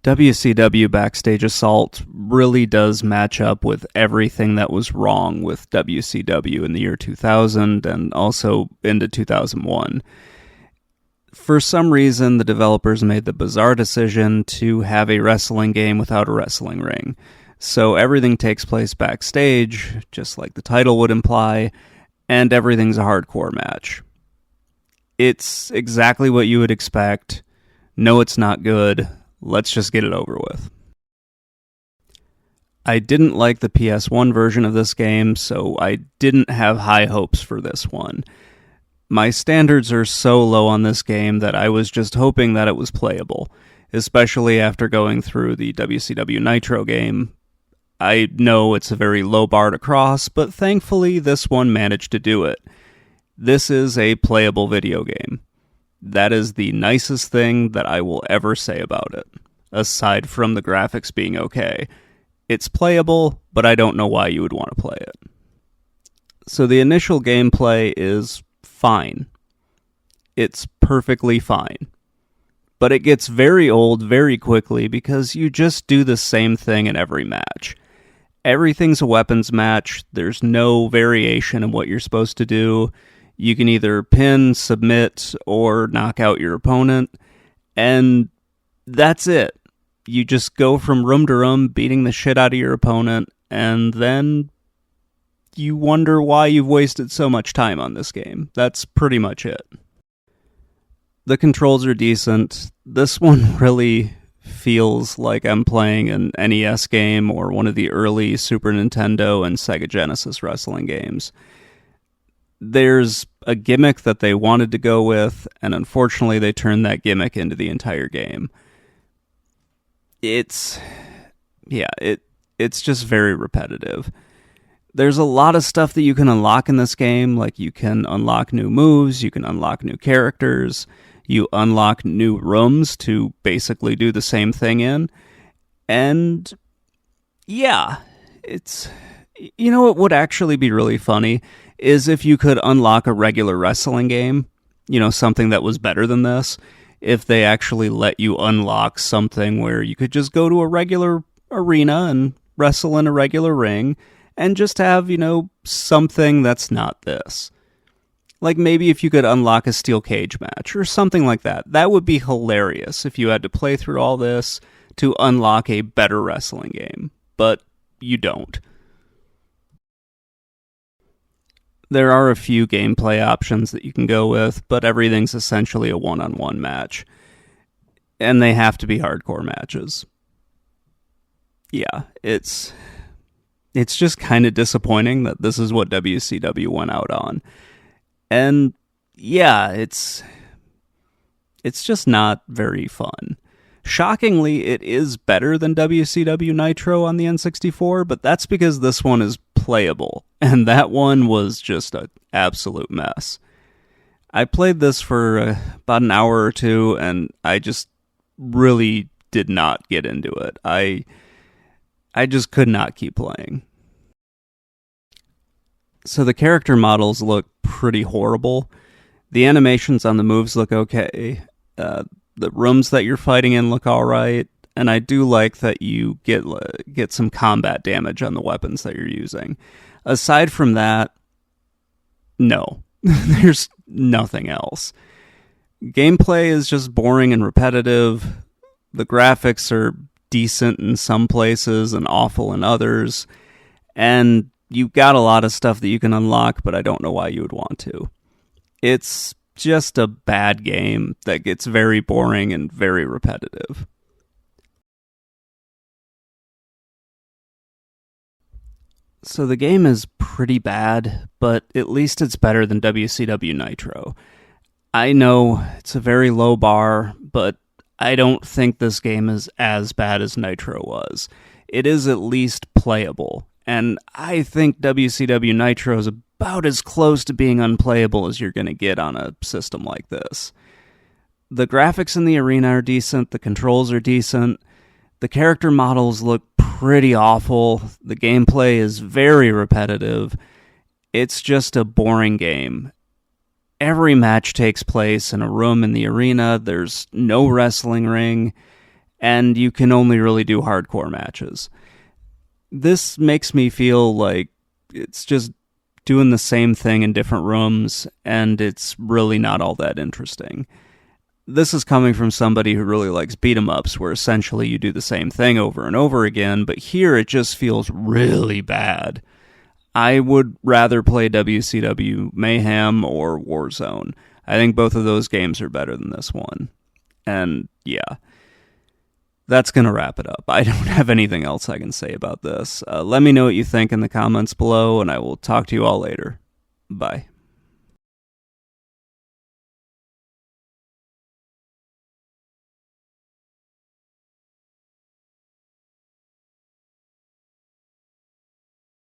WCW Backstage Assault really does match up with everything that was wrong with WCW in the year 2000 and also into 2001. For some reason, the developers made the bizarre decision to have a wrestling game without a wrestling ring. So everything takes place backstage, just like the title would imply, and everything's a hardcore match. It's exactly what you would expect. No, it's not good. Let's just get it over with. I didn't like the PS1 version of this game, so I didn't have high hopes for this one. My standards are so low on this game that I was just hoping that it was playable, especially after going through the WCW Nitro game. I know it's a very low bar to cross, but thankfully this one managed to do it. This is a playable video game. That is the nicest thing that I will ever say about it, aside from the graphics being okay. It's playable, but I don't know why you would want to play it. So the initial gameplay is fine. It's perfectly fine. But it gets very old very quickly because you just do the same thing in every match. Everything's a weapons match. There's no variation in what you're supposed to do. You can either pin, submit, or knock out your opponent, and that's it. You just go from room to room, beating the shit out of your opponent, and then you wonder why you've wasted so much time on this game. That's pretty much it. The controls are decent. This one really feels like I'm playing an NES game or one of the early Super Nintendo and Sega Genesis wrestling games. There's a gimmick that they wanted to go with, and unfortunately they turned that gimmick into the entire game. It's just very repetitive. There's a lot of stuff that you can unlock in this game, like you can unlock new moves, you can unlock new characters, you unlock new rooms to basically do the same thing in, and yeah, it's... You know what would actually be really funny is if you could unlock a regular wrestling game, something that was better than this, if they actually let you unlock something where you could just go to a regular arena and wrestle in a regular ring and just have, something that's not this. Like maybe if you could unlock a steel cage match or something like that. That would be hilarious if you had to play through all this to unlock a better wrestling game. But you don't. There are a few gameplay options that you can go with, but everything's essentially a one-on-one match. And they have to be hardcore matches. Yeah, it's just kind of disappointing that this is what WCW went out on. And yeah, it's just not very fun. Shockingly, it is better than WCW Nitro on the N64, but that's because this one is playable, and that one was just an absolute mess. I played this for about an hour or two, and I just really did not get into it. I just could not keep playing. So the character models look pretty horrible. The animations on the moves look okay. The rooms that you're fighting in look alright, and I do like that you get some combat damage on the weapons that you're using. Aside from that, no. There's nothing else. Gameplay is just boring and repetitive. The graphics are decent in some places and awful in others. And you've got a lot of stuff that you can unlock, but I don't know why you would want to. It's just a bad game that gets very boring and very repetitive. So the game is pretty bad, but at least it's better than WCW Nitro. I know it's a very low bar, but I don't think this game is as bad as Nitro was. It is at least playable, and I think WCW Nitro is about as close to being unplayable as you're going to get on a system like this. The graphics in the arena are decent, the controls are decent, the character models look pretty awful, the gameplay is very repetitive. It's just a boring game. Every match takes place in a room in the arena, there's no wrestling ring, and you can only really do hardcore matches. This makes me feel like it's just doing the same thing in different rooms, and it's really not all that interesting. This is coming from somebody who really likes beat-em-ups, where essentially you do the same thing over and over again, but here it just feels really bad. I would rather play WCW Mayhem or Warzone. I think both of those games are better than this one. And yeah, that's going to wrap it up. I don't have anything else I can say about this. Let me know what you think in the comments below, and I will talk to you all later. Bye.